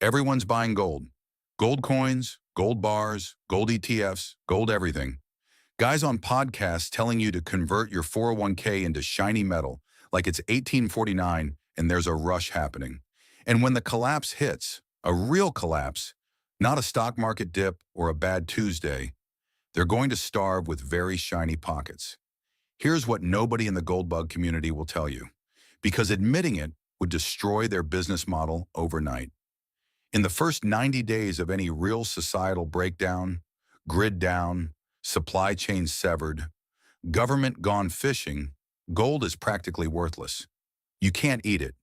Everyone's buying gold. Gold coins, gold bars, gold ETFs, gold everything. Guys on podcasts telling you to convert your 401k into shiny metal like it's 1849 and there's a rush happening. And when the collapse hits, a real collapse, not a stock market dip or a bad Tuesday, they're going to starve with very shiny pockets. Here's what nobody in the gold bug community will tell you, because admitting it would destroy their business model overnight. In the first 90 days of any real societal breakdown, grid down, supply chain severed, government gone fishing, gold is practically worthless. You can't eat it.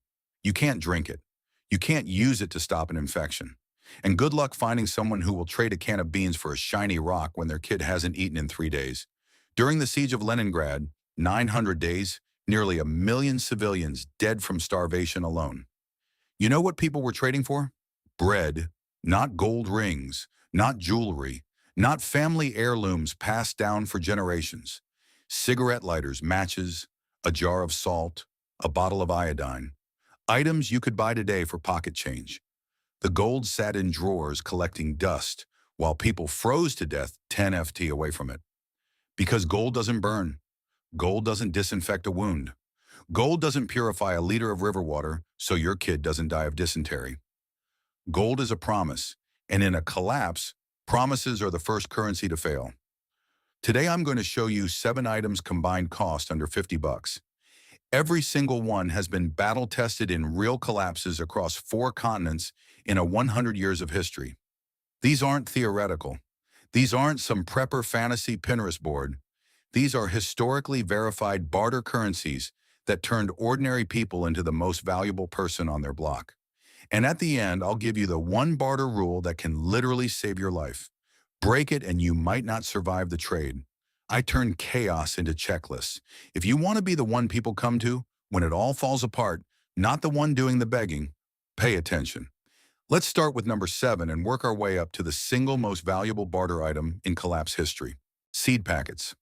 You can't drink it. You can't use it to stop an infection. And good luck finding someone who will trade a can of beans for a shiny rock when their kid hasn't eaten in 3 days. During the siege of Leningrad, 900 days, nearly 1 million civilians dead from starvation alone. You know what people were trading for? Bread, not gold rings, not jewelry, not family heirlooms passed down for generations. Cigarette lighters, matches, a jar of salt, a bottle of iodine. Items you could buy today for pocket change. The gold sat in drawers collecting dust while people froze to death 10 FT away from it. Because gold doesn't burn. Gold doesn't disinfect a wound. Gold doesn't purify a liter of river water so your kid doesn't die of dysentery. Gold is a promise, and in a collapse, promises are the first currency to fail. Today I'm going to show you 7 items combined cost under 50 bucks. Every single one has been battle tested in real collapses across 4 continents in a 100 years of history. These aren't theoretical. These aren't some prepper fantasy Pinterest board. These are historically verified barter currencies that turned ordinary people into the most valuable person on their block. And at the end, I'll give you the one barter rule that can literally save your life. Break it and you might not survive the trade. I turn chaos into checklists. If you want to be the one people come to when it all falls apart, not the one doing the begging, pay attention. Let's start with number 7 and work our way up to the single most valuable barter item in collapse history. Seed packets.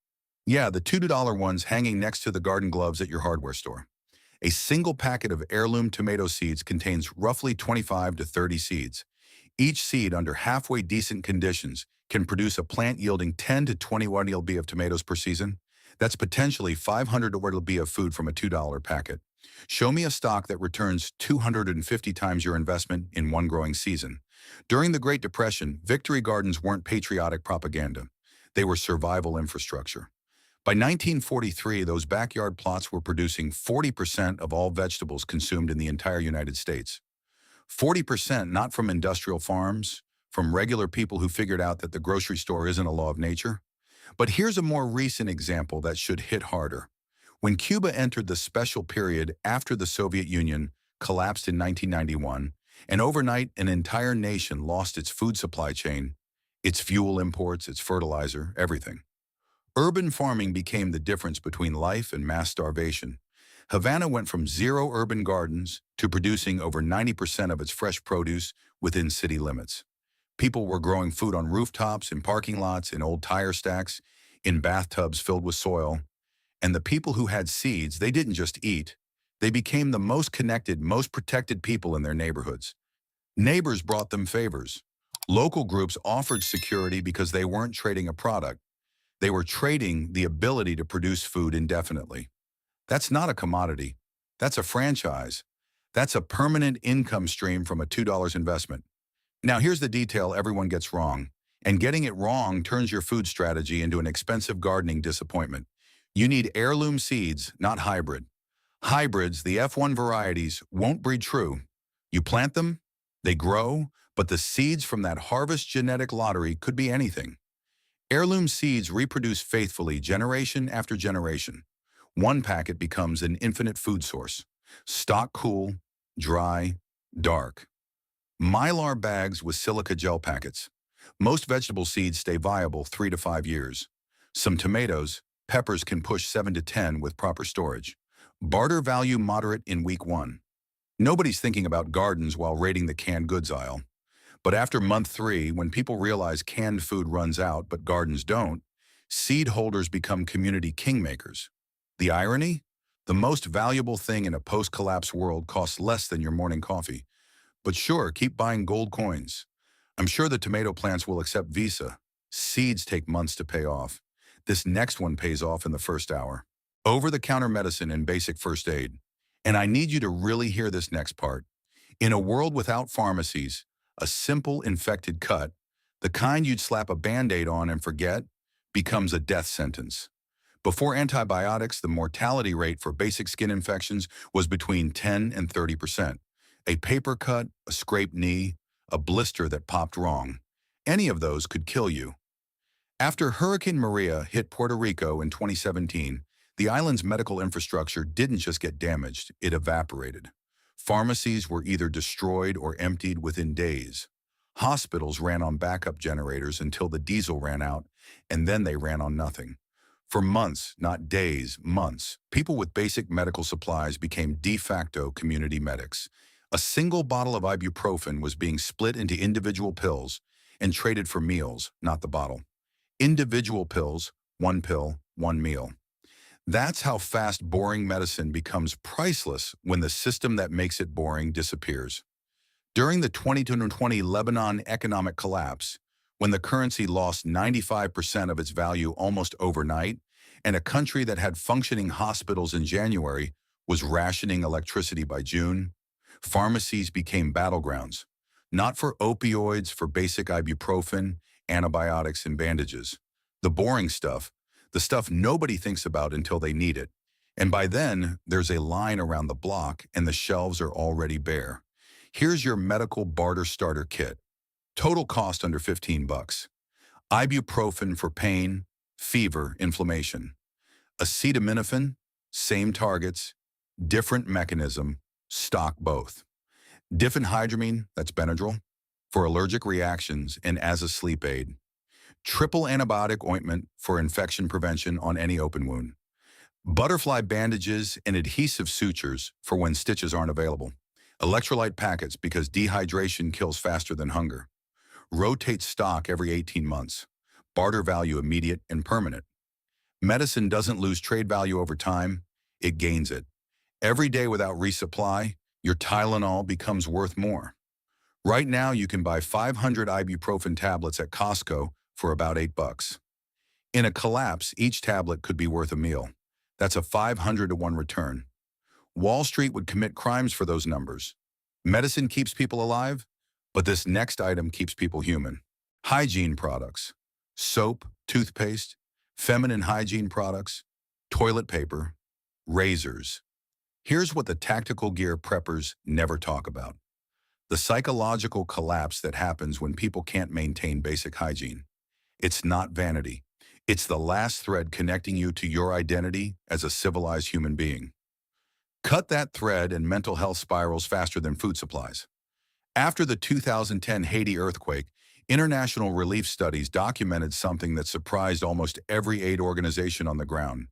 Yeah, the $2 ones hanging next to the garden gloves at your hardware store. A single packet of heirloom tomato seeds contains roughly 25 to 30 seeds. Each seed, under halfway decent conditions, can produce a plant yielding 10 to 21 lb of tomatoes per season. That's potentially 500 lb of food from a $2 packet. Show me a stock that returns 250 times your investment in one growing season. During the Great Depression, victory gardens weren't patriotic propaganda. They were survival infrastructure. By 1943, those backyard plots were producing 40% of all vegetables consumed in the entire United States. 40% not from industrial farms, from regular people who figured out that the grocery store isn't a law of nature. But here's a more recent example that should hit harder. When Cuba entered the special period after the Soviet Union collapsed in 1991, and overnight an entire nation lost its food supply chain, its fuel imports, its fertilizer, everything. Urban farming became the difference between life and mass starvation. Havana went from 0 urban gardens to producing over 90% of its fresh produce within city limits. People were growing food on rooftops, in parking lots, in old tire stacks, in bathtubs filled with soil. And the people who had seeds, they didn't just eat. They became the most connected, most protected people in their neighborhoods. Neighbors brought them favors. Local groups offered security because they weren't trading a product. They were trading the ability to produce food indefinitely. That's not a commodity. That's a franchise. That's a permanent income stream from a $2 investment. Now here's the detail everyone gets wrong. And getting it wrong turns your food strategy into an expensive gardening disappointment. You need heirloom seeds, not hybrid. Hybrids, the F1 varieties, won't breed true. You plant them, they grow, but the seeds from that harvest genetic lottery could be anything. Heirloom seeds reproduce faithfully generation after generation. One packet becomes an infinite food source. Stock cool, dry, dark. Mylar bags with silica gel packets. Most vegetable seeds stay viable 3 to 5 years. Some tomatoes, peppers can push 7 to 10 with proper storage. Barter value moderate in week 1. Nobody's thinking about gardens while raiding the canned goods aisle. But after month 3, when people realize canned food runs out but gardens don't, seed holders become community kingmakers. The irony? The most valuable thing in a post-collapse world costs less than your morning coffee. But sure, keep buying gold coins. I'm sure the tomato plants will accept Visa. Seeds take months to pay off. This next one pays off in the first hour. Over-the-counter medicine and basic first aid. And I need you to really hear this next part. In a world without pharmacies, a simple infected cut, the kind you'd slap a Band-Aid on and forget, becomes a death sentence. Before antibiotics, the mortality rate for basic skin infections was between 10 and 30%. A paper cut, a scraped knee, a blister that popped wrong. Any of those could kill you. After Hurricane Maria hit Puerto Rico in 2017, the island's medical infrastructure didn't just get damaged, it evaporated. Pharmacies were either destroyed or emptied within days. Hospitals ran on backup generators until the diesel ran out, and then they ran on nothing. For months, not days, months, people with basic medical supplies became de facto community medics. A single bottle of ibuprofen was being split into individual pills and traded for meals, not the bottle. Individual pills, one pill, one meal. That's how fast boring medicine becomes priceless when the system that makes it boring disappears. During the 2020 Lebanon economic collapse, when the currency lost 95% of its value almost overnight, and a country that had functioning hospitals in January was rationing electricity by June, pharmacies became battlegrounds, not for opioids, for basic ibuprofen, antibiotics, and bandages. The boring stuff, the stuff nobody thinks about until they need it. And by then, there's a line around the block and the shelves are already bare. Here's your medical barter starter kit. Total cost under 15 bucks. Ibuprofen for pain, fever, inflammation. Acetaminophen, same targets, different mechanism, stock both. Diphenhydramine, that's Benadryl, for allergic reactions and as a sleep aid. Triple antibiotic ointment for infection prevention on any open wound. Butterfly bandages and adhesive sutures for when stitches aren't available. Electrolyte packets because dehydration kills faster than hunger. Rotate stock every 18 months. Barter value immediate and permanent. Medicine doesn't lose trade value over time, it gains it. Every day without resupply, your Tylenol becomes worth more. Right now, you can buy 500 ibuprofen tablets at Costco for about 8 bucks. In a collapse, each tablet could be worth a meal. That's a 500 to 1 return. Wall Street would commit crimes for those numbers. Medicine keeps people alive, but this next item keeps people human. Hygiene products. Soap, toothpaste, feminine hygiene products, toilet paper, razors. Here's what the tactical gear preppers never talk about. The psychological collapse that happens when people can't maintain basic hygiene. It's not vanity. It's the last thread connecting you to your identity as a civilized human being. Cut that thread and mental health spirals faster than food supplies. After the 2010 Haiti earthquake, international relief studies documented something that surprised almost every aid organization on the ground.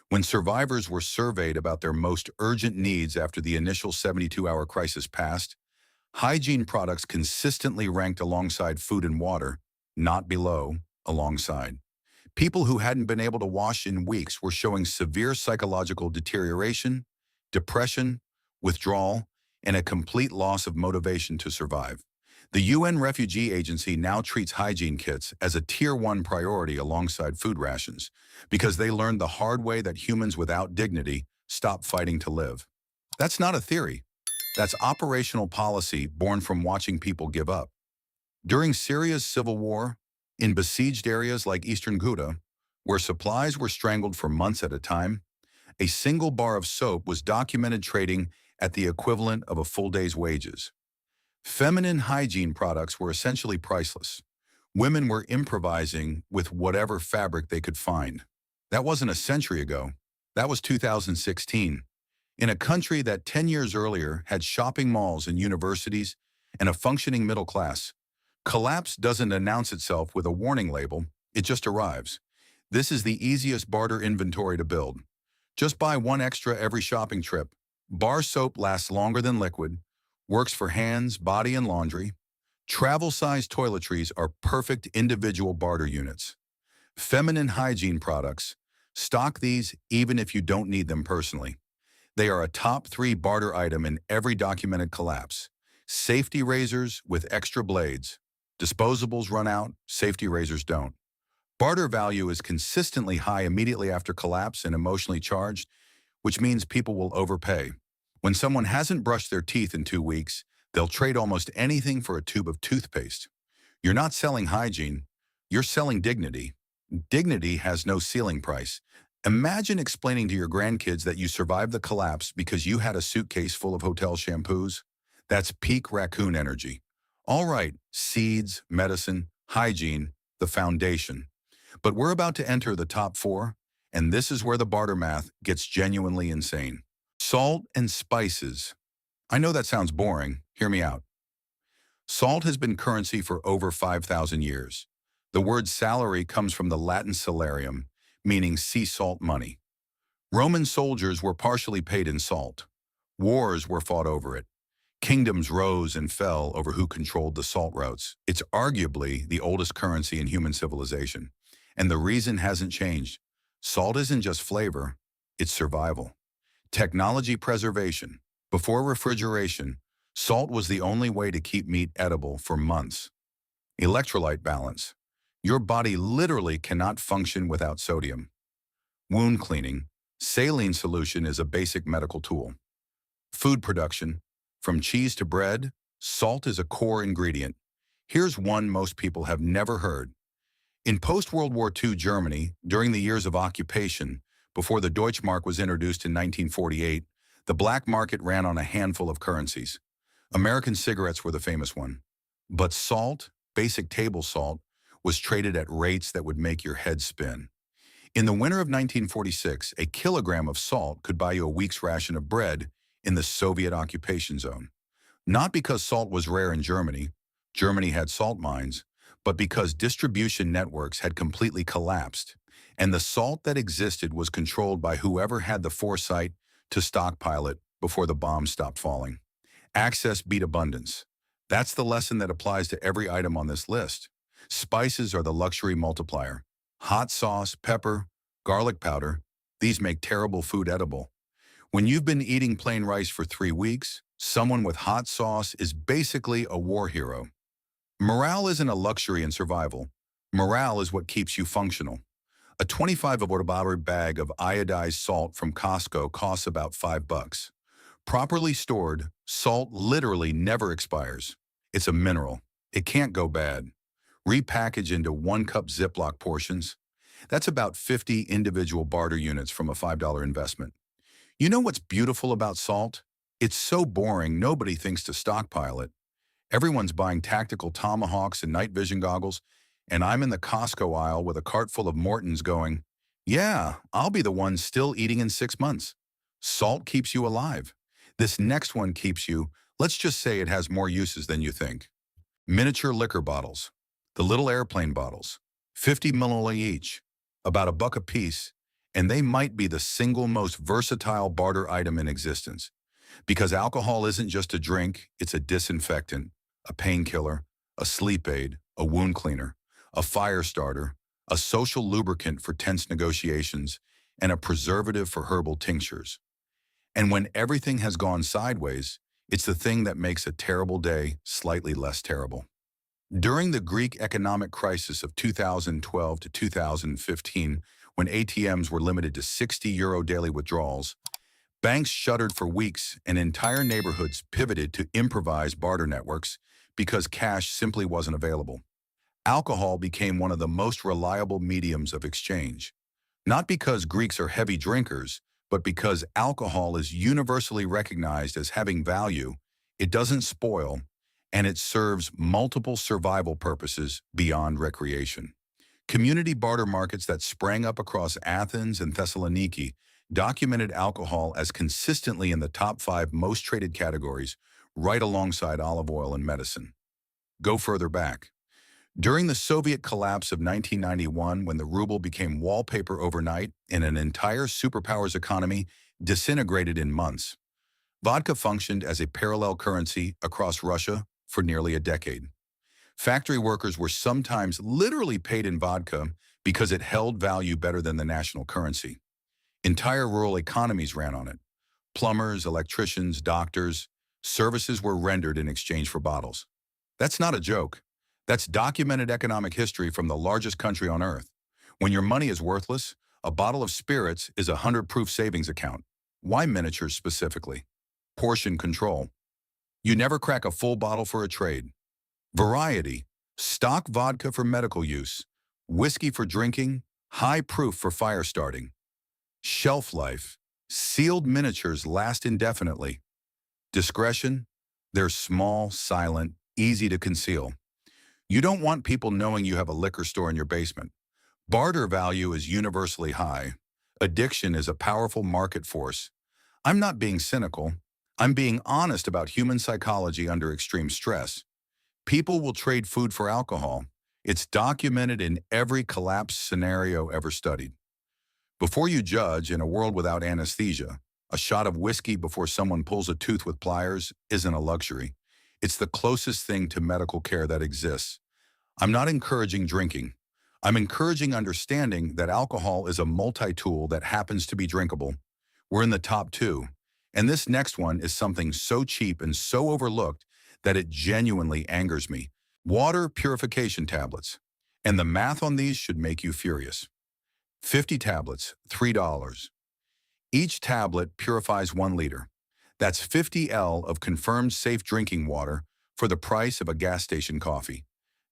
When survivors were surveyed about their most urgent needs after the initial 72-hour crisis passed, hygiene products consistently ranked alongside food and water, not below, alongside. People who hadn't been able to wash in weeks were showing severe psychological deterioration, depression, withdrawal, and a complete loss of motivation to survive. The UN Refugee Agency now treats hygiene kits as a Tier 1 priority alongside food rations because they learned the hard way that humans without dignity stop fighting to live. That's not a theory. That's operational policy born from watching people give up. During Syria's civil war, in besieged areas like eastern Ghouta, where supplies were strangled for months at a time, a single bar of soap was documented trading at the equivalent of a full day's wages. Feminine hygiene products were essentially priceless. Women were improvising with whatever fabric they could find. That wasn't a century ago. That was 2016. In a country that 10 years earlier had shopping malls and universities and a functioning middle class, collapse doesn't announce itself with a warning label, it just arrives. This is the easiest barter inventory to build. Just buy one extra every shopping trip. Bar soap lasts longer than liquid, works for hands, body, and laundry. Travel-sized toiletries are perfect individual barter units. Feminine hygiene products. Stock these even if you don't need them personally. They are a top 3 barter item in every documented collapse. Safety razors with extra blades. Disposables run out, safety razors don't. Barter value is consistently high immediately after collapse and emotionally charged, which means people will overpay. When someone hasn't brushed their teeth in 2 weeks, they'll trade almost anything for a tube of toothpaste. You're not selling hygiene, you're selling dignity. Dignity has no ceiling price. Imagine explaining to your grandkids that you survived the collapse because you had a suitcase full of hotel shampoos. That's peak raccoon energy. All right, seeds, medicine, hygiene, the foundation. But we're about to enter the top four, and this is where the barter math gets genuinely insane. Salt and spices. I know that sounds boring. Hear me out. Salt has been currency for over 5,000 years. The word salary comes from the Latin salarium, meaning sea salt money. Roman soldiers were partially paid in salt. Wars were fought over it. Kingdoms rose and fell over who controlled the salt routes. It's arguably the oldest currency in human civilization. And the reason hasn't changed. Salt isn't just flavor, it's survival. Technology preservation. Before refrigeration, salt was the only way to keep meat edible for months. Electrolyte balance. Your body literally cannot function without sodium. Wound cleaning. Saline solution is a basic medical tool. Food production. From cheese to bread, salt is a core ingredient. Here's one most people have never heard. In post-World War II Germany, during the years of occupation, before the Deutschmark was introduced in 1948, the black market ran on a handful of currencies. American cigarettes were the famous one. But salt, basic table salt, was traded at rates that would make your head spin. In the winter of 1946, a kilogram of salt could buy you a week's ration of bread in the Soviet occupation zone. Not because salt was rare in Germany, Germany had salt mines, but because distribution networks had completely collapsed, and the salt that existed was controlled by whoever had the foresight to stockpile it before the bombs stopped falling. Access beat abundance. That's the lesson that applies to every item on this list. Spices are the luxury multiplier. Hot sauce, pepper, garlic powder, these make terrible food edible. When you've been eating plain rice for 3 weeks, someone with hot sauce is basically a war hero. Morale isn't a luxury in survival. Morale is what keeps you functional. A 25 bag of iodized salt from Costco costs about $5. Properly stored, salt literally never expires. It's a mineral. It can't go bad. Repackage into 1-cup Ziploc portions. That's about 50 individual barter units from a $5 investment. You know what's beautiful about salt? It's so boring nobody thinks to stockpile it. Everyone's buying tactical tomahawks and night vision goggles, and I'm in the Costco aisle with a cart full of Mortons going, yeah, I'll be the one still eating in 6 months. Salt keeps you alive. This next one keeps you, let's just say it has more uses than you think. Miniature liquor bottles. The little airplane bottles. 50 milliliters each. About $1 a piece, and they might be the single most versatile barter item in existence. Because alcohol isn't just a drink, it's a disinfectant, a painkiller, a sleep aid, a wound cleaner, a fire starter, a social lubricant for tense negotiations, and a preservative for herbal tinctures. And when everything has gone sideways, it's the thing that makes a terrible day slightly less terrible. During the Greek economic crisis of 2012 to 2015, when ATMs were limited to €60 daily withdrawals, banks shuttered for weeks and entire neighborhoods pivoted to improvised barter networks because cash simply wasn't available. Alcohol became one of the most reliable mediums of exchange. Not because Greeks are heavy drinkers, but because alcohol is universally recognized as having value, it doesn't spoil, and it serves multiple survival purposes beyond recreation. Community barter markets that sprang up across Athens and Thessaloniki documented alcohol as consistently in the top 5 most traded categories, right alongside olive oil and medicine. Go further back. During the Soviet collapse of 1991, when the ruble became wallpaper overnight and an entire superpower's economy disintegrated in months, vodka functioned as a parallel currency across Russia for nearly a decade. Factory workers were sometimes literally paid in vodka because it held value better than the national currency. Entire rural economies ran on it. Plumbers, electricians, doctors. Services were rendered in exchange for bottles. That's not a joke. That's documented economic history from the largest country on earth. When your money is worthless, a bottle of spirits is a 100-proof savings account. Why miniatures specifically? Portion control. You never crack a full bottle for a trade. Variety. Stock vodka for medical use. Whiskey for drinking. High proof for fire starting. Shelf life. Sealed miniatures last indefinitely. Discretion. They're small, silent, easy to conceal. You don't want people knowing you have a liquor store in your basement. Barter value is universally high. Addiction is a powerful market force. I'm not being cynical. I'm being honest about human psychology under extreme stress. People will trade food for alcohol. It's documented in every collapse scenario ever studied. Before you judge, in a world without anesthesia, a shot of whiskey before someone pulls a tooth with pliers isn't a luxury. It's the closest thing to medical care that exists. I'm not encouraging drinking. I'm encouraging understanding that alcohol is a multi-tool that happens to be drinkable. We're in the top two. And this next one is something so cheap and so overlooked that it genuinely angers me. Water purification tablets. And the math on these should make you furious. 50 tablets, $3. Each tablet purifies 1 liter. That's 50 L of confirmed safe drinking water for the price of a gas station coffee.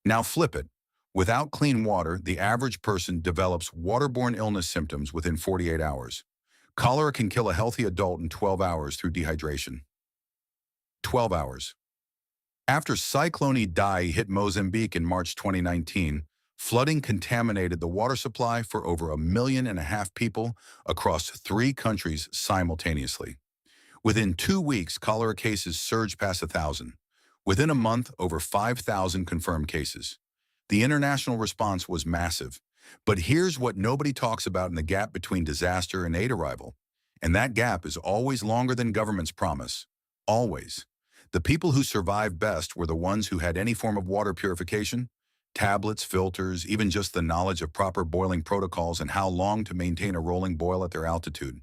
Now flip it. Without clean water, the average person develops waterborne illness symptoms within 48 hours. Cholera can kill a healthy adult in 12 hours through dehydration. 12 hours. After Cyclone Idai hit Mozambique in March 2019, flooding contaminated the water supply for over 1.5 million people across 3 countries simultaneously. Within 2 weeks, cholera cases surged past 1,000. Within a month, over 5,000 confirmed cases. The international response was massive. But here's what nobody talks about in the gap between disaster and aid arrival. And that gap is always longer than governments promise. Always. The people who survived best were the ones who had any form of water purification, tablets, filters, even just the knowledge of proper boiling protocols and how long to maintain a rolling boil at their altitude.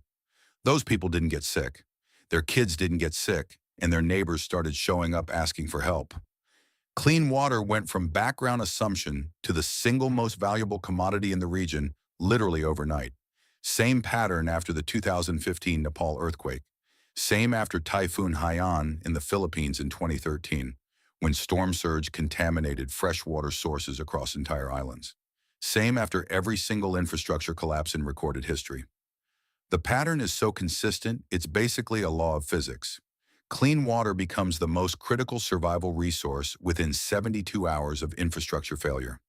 Those people didn't get sick. Their kids didn't get sick, and their neighbors started showing up asking for help. Clean water went from background assumption to the single most valuable commodity in the region literally overnight. Same pattern after the 2015 Nepal earthquake. Same after Typhoon Haiyan in the Philippines in 2013, when storm surge contaminated freshwater sources across entire islands. Same after every single infrastructure collapse in recorded history. The pattern is so consistent, it's basically a law of physics. Clean water becomes the most critical survival resource within 72 hours of infrastructure failure.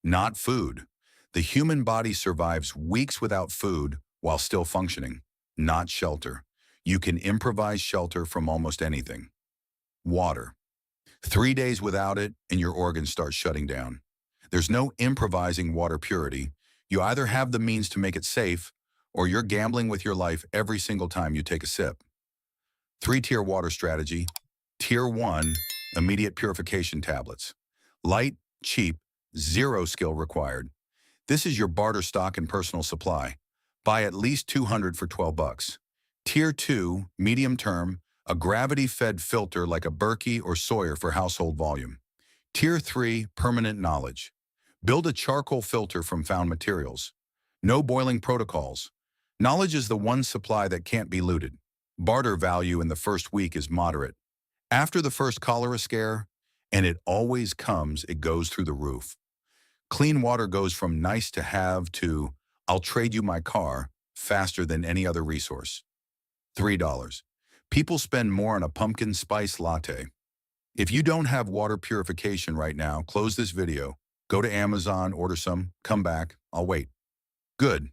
Not food. The human body survives weeks without food while still functioning. Not shelter. You can improvise shelter from almost anything. Water. 3 days without it and your organs start shutting down. There's no improvising water purity. You either have the means to make it safe or you're gambling with your life every single time you take a sip. 3-tier water strategy. Tier 1, immediate purification tablets. Light, cheap, 0 skill required. This is your barter stock and personal supply. Buy at least 200 for $12. Tier 2, medium term, a gravity-fed filter like a Berkey or Sawyer for household volume. Tier 3, permanent knowledge. Build a charcoal filter from found materials. No boiling protocols. Knowledge is the one supply that can't be looted. Barter value in the first week is moderate. After the first cholera scare, and it always comes, it goes through the roof. Clean water goes from nice to have to, I'll trade you my car, faster than any other resource. $3. People spend more on a pumpkin spice latte. If you don't have water purification right now, close this video, go to Amazon, order some, come back, I'll wait. Good.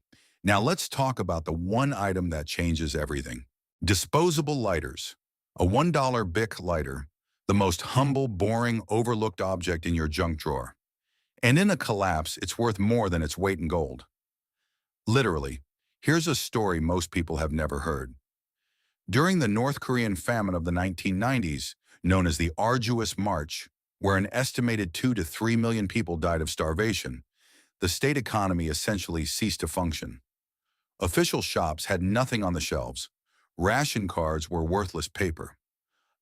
Now let's talk about the one item that changes everything. Disposable lighters. A $1 Bic lighter, the most humble, boring, overlooked object in your junk drawer. And in a collapse, it's worth more than its weight in gold. Literally, here's a story most people have never heard. During the North Korean famine of the 1990s, known as the Arduous March, where an estimated 2 to 3 million people died of starvation, the state economy essentially ceased to function. Official shops had nothing on the shelves. Ration cards were worthless paper.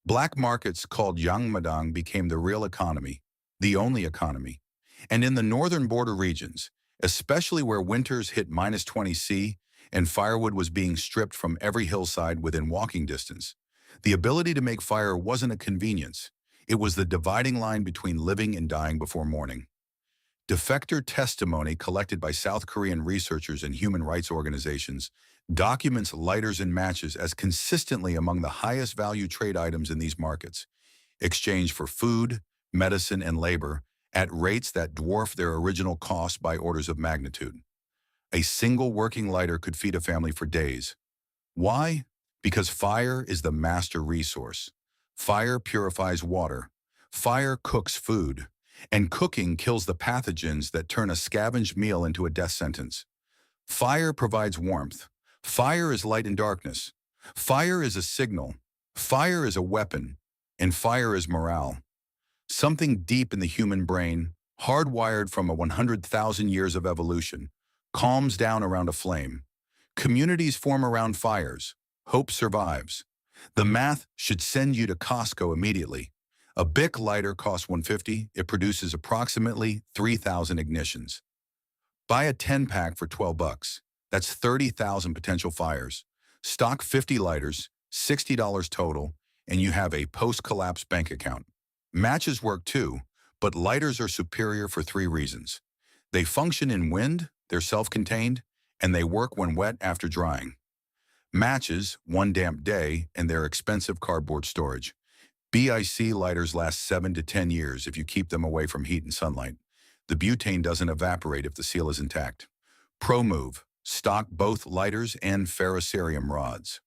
Black markets called Yangmadang became the real economy, the only economy. And in the northern border regions, especially where winters hit -20 C and firewood was being stripped from every hillside within walking distance, the ability to make fire wasn't a convenience. It was the dividing line between living and dying before morning. Defector testimony collected by South Korean researchers and human rights organizations documents lighters and matches as consistently among the highest value trade items in these markets, exchanged for food, medicine, and labor at rates that dwarf their original cost by orders of magnitude. A single working lighter could feed a family for days. Why? Because fire is the master resource. Fire purifies water. Fire cooks food. And cooking kills the pathogens that turn a scavenged meal into a death sentence. Fire provides warmth. Fire is light in darkness. Fire is a signal. Fire is a weapon. And fire is morale. Something deep in the human brain, hardwired from 100,000 years of evolution, calms down around a flame. Communities form around fires. Hope survives. The math should send you to Costco immediately. A Bic lighter costs $150. It produces approximately 3,000 ignitions. Buy a 10-pack for $12. That's 30,000 potential fires. Stock 50 lighters, $60 total, and you have a post-collapse bank account. Matches work too, but lighters are superior for 3 reasons. They function in wind, they're self-contained, and they work when wet after drying. Matches, 1 damp day, and their expensive cardboard storage. BIC lighters last 7 to 10 years if you keep them away from heat and sunlight. The butane doesn't evaporate if the seal is intact. Pro move: stock both lighters and ferrocerium rods.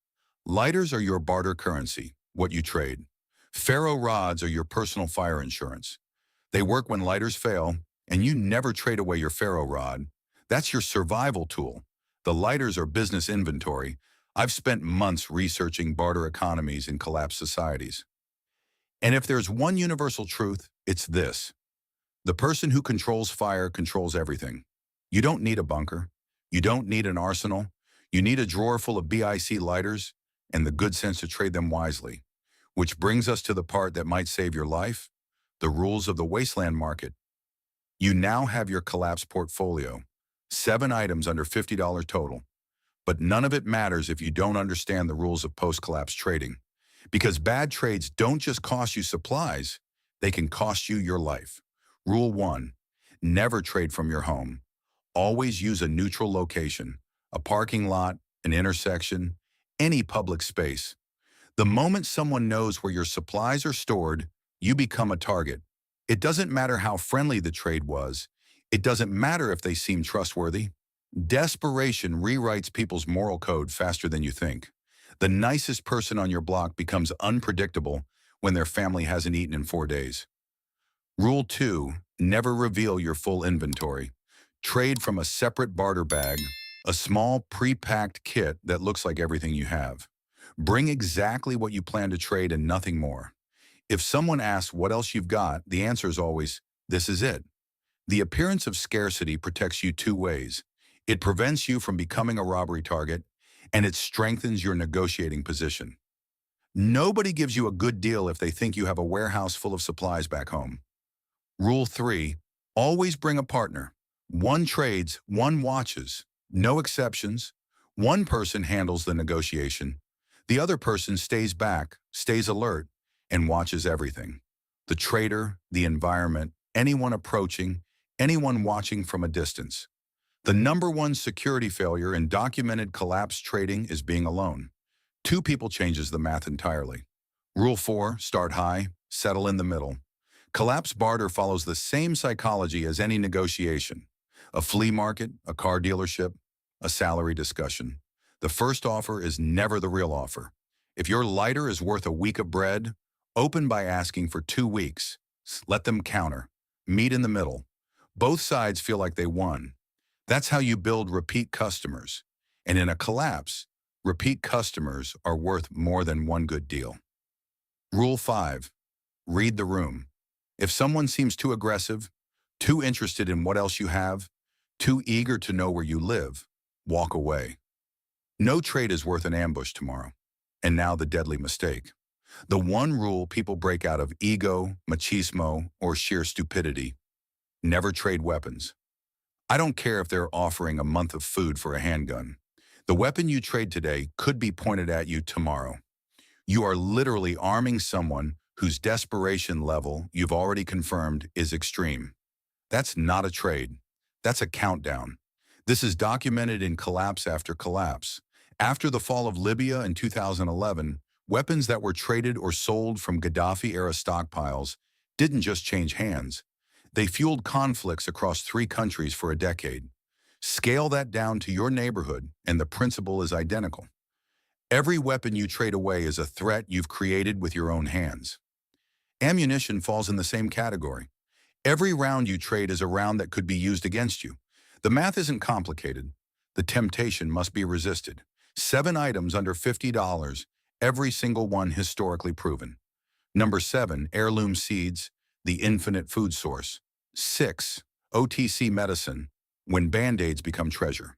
Lighters are your barter currency, what you trade. Ferro rods are your personal fire insurance. They work when lighters fail, and you never trade away your ferro rod. That's your survival tool. The lighters are business inventory. I've spent months researching barter economies in collapsed societies. And if there's one universal truth, it's this. The person who controls fire controls everything. You don't need a bunker. You don't need an arsenal. You need a drawer full of BIC lighters and the good sense to trade them wisely. Which brings us to the part that might save your life, the rules of the wasteland market. You now have your collapsed portfolio. 7 items under $50 total. But none of it matters if you don't understand the rules of post-collapse trading. Because bad trades don't just cost you supplies, they can cost you your life. Rule 1, never trade from your home. Always use a neutral location, a parking lot, an intersection, any public space. The moment someone knows where your supplies are stored, you become a target. It doesn't matter how friendly the trade was. It doesn't matter if they seem trustworthy. Desperation rewrites people's moral code faster than you think. The nicest person on your block becomes unpredictable when their family hasn't eaten in 4 days. Rule 2, never reveal your full inventory. Trade from a separate barter bag, a small pre-packed kit that looks like everything you have. Bring exactly what you plan to trade and nothing more. If someone asks what else you've got, the answer is always, this is it. The appearance of scarcity protects you 2 ways. It prevents you from becoming a robbery target, and it strengthens your negotiating position. Nobody gives you a good deal if they think you have a warehouse full of supplies back home. Rule 3, always bring a partner. 1 trades, 1 watches. No exceptions. 1 person handles the negotiation. The other person stays back, stays alert, and watches everything. The trader, the environment, anyone approaching, anyone watching from a distance. The #1 security failure in documented collapse trading is being alone. 2 people changes the math entirely. Rule 4, start high, settle in the middle. Collapse barter follows the same psychology as any negotiation. A flea market, a car dealership, a salary discussion. The first offer is never the real offer. If your lighter is worth a week of bread, open by asking for 2 weeks. Let them counter. Meet in the middle. Both sides feel like they won. That's how you build repeat customers. And in a collapse, repeat customers are worth more than 1 good deal. Rule 5, read the room. If someone seems too aggressive, too interested in what else you have, too eager to know where you live, walk away. No trade is worth an ambush tomorrow. And now the deadly mistake. The one rule people break out of ego, machismo, or sheer stupidity: never trade weapons. I don't care if they're offering a month of food for a handgun. The weapon you trade today could be pointed at you tomorrow. You are literally arming someone whose desperation level you've already confirmed is extreme. That's not a trade. That's a countdown. This is documented in collapse after collapse. After the fall of Libya in 2011, weapons that were traded or sold from Gaddafi-era stockpiles didn't just change hands. They fueled conflicts across 3 countries for a decade. Scale that down to your neighborhood, and the principle is identical. Every weapon you trade away is a threat you've created with your own hands. Ammunition falls in the same category. Every round you trade is a round that could be used against you. The math isn't complicated. The temptation must be resisted. 7 items under $50, every single one historically proven. Number 7, heirloom seeds, the infinite food source. 6, OTC medicine, when Band-Aids become treasure.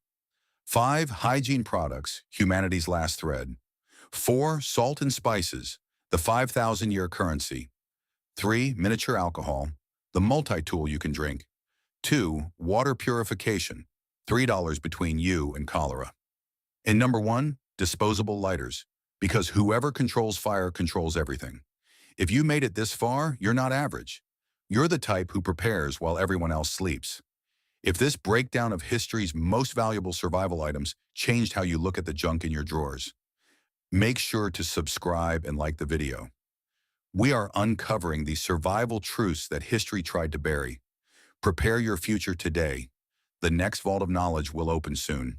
5, hygiene products, humanity's last thread. 4, salt and spices, the 5,000-year currency. 3, miniature alcohol, the multi-tool you can drink. 2, water purification, $3 between you and cholera. And number 1, disposable lighters, because whoever controls fire controls everything. If you made it this far, you're not average. You're the type who prepares while everyone else sleeps. If this breakdown of history's most valuable survival items changed how you look at the junk in your drawers, make sure to subscribe and like the video. We are uncovering the survival truths that history tried to bury. Prepare your future today. The next vault of knowledge will open soon.